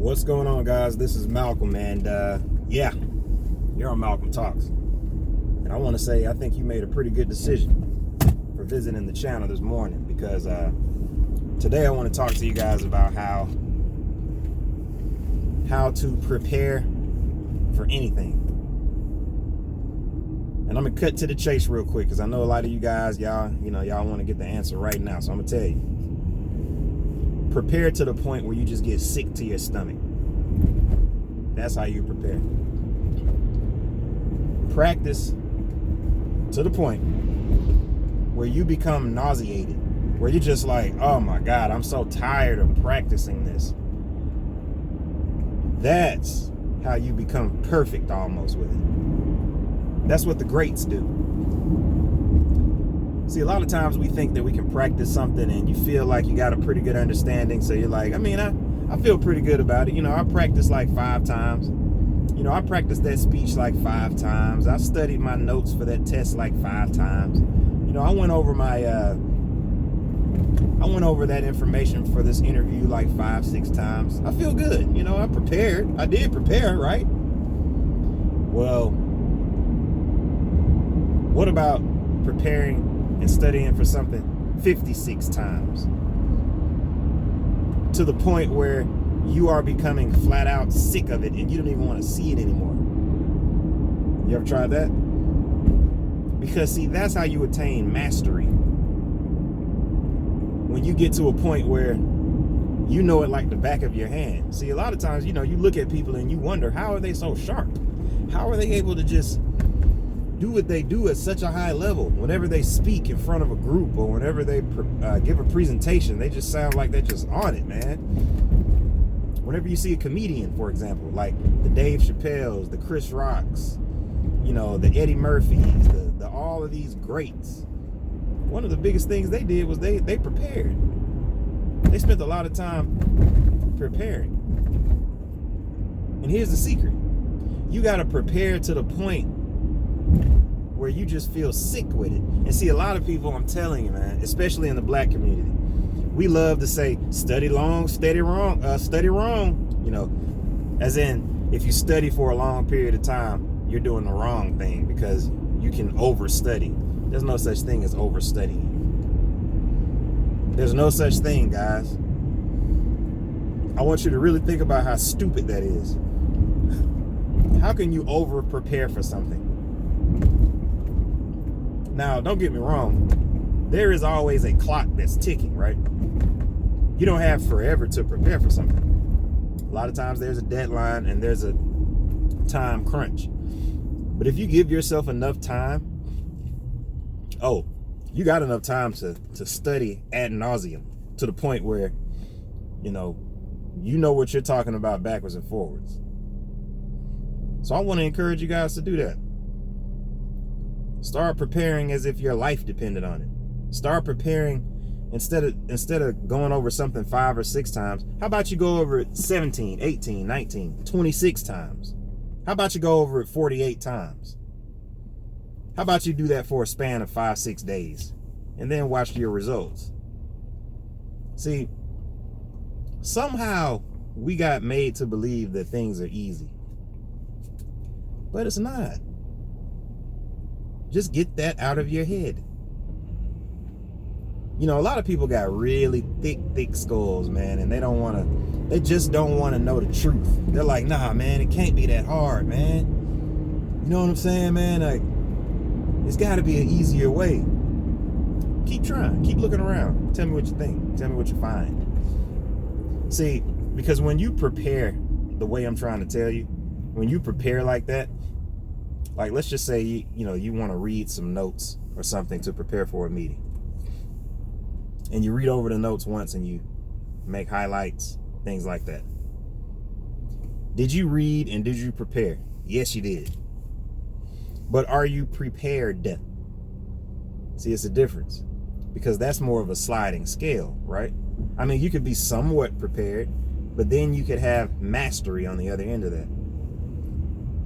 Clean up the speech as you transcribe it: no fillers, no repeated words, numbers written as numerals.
What's going on, guys? This is Malcolm, and yeah, you're on Malcolm Talks. And I want to say I think you made a pretty good decision for visiting the channel this morning, because today I want to talk to you guys about how to prepare for anything. And I'm gonna cut to the chase real quick, because I know a lot of you guys, y'all want to get the answer right now. So I'm gonna tell you. Prepare to the point where you just get sick to your stomach. That's how you prepare. Practice to the point where you become nauseated, where you're just like, oh my God, I'm so tired of practicing this. That's how you become perfect almost with it. That's what the greats do. See, a lot of times we think that we can practice something and you feel like you got a pretty good understanding. So you're like, I feel pretty good about it. I practiced like 5 times. I practiced that speech like 5 times. I studied my notes for that test like 5 times. I went over that information for this interview like 5-6 times. I feel good. I prepared. I did prepare, right? Well, what about preparing and studying for something 56 times, to the point where you are becoming flat out sick of it and you don't even want to see it anymore? You ever tried that? Because see, that's how you attain mastery. When you get to a point where you know it like the back of your hand. See, a lot of times, you look at people and you wonder, how are they so sharp? How are they able to just do what they do at such a high level? Whenever they speak in front of a group, or whenever they give a presentation, they just sound like they're just on it, man. Whenever you see a comedian, for example, like the Dave Chappelles, the Chris Rocks, the Eddie Murphys, the all of these greats, one of the biggest things they did was they prepared. They spent a lot of time preparing. And here's the secret. You got to prepare to the point where you just feel sick with it. And see, a lot of people, I'm telling you, man, especially in the black community, we love to say, study long, study wrong, as in, if you study for a long period of time, you're doing the wrong thing, because you can overstudy. There's no such thing as overstudying. There's no such thing, guys. I want you to really think about how stupid that is. How can you over prepare for something? Now, don't get me wrong. There is always a clock that's ticking, right? You don't have forever to prepare for something. A lot of times there's a deadline and there's a time crunch. But if you give yourself enough time, you got enough time to study ad nauseum, to the point where, you know what you're talking about backwards and forwards. So I want to encourage you guys to do that. Start preparing as if your life depended on it. Start preparing instead of going over something 5 or 6 times. How about you go over it 17, 18, 19, 26 times? How about you go over it 48 times? How about you do that for a span of 5-6 days and then watch your results? See, somehow we got made to believe that things are easy, but it's not. Just get that out of your head. A lot of people got really thick skulls, man, and they just don't want to know the truth. They're like, nah, man, it can't be that hard, man. You know what I'm saying, man? Like, it's got to be an easier way. Keep trying. Keep looking around. Tell me what you think. Tell me what you find. See, because when you prepare the way I'm trying to tell you, when you prepare like that, like, let's just say you want to read some notes or something to prepare for a meeting. And you read over the notes once and you make highlights, things like that. Did you read and did you prepare? Yes, you did. But are you prepared? See, it's a difference, because that's more of a sliding scale, right? I mean, you could be somewhat prepared, but then you could have mastery on the other end of that.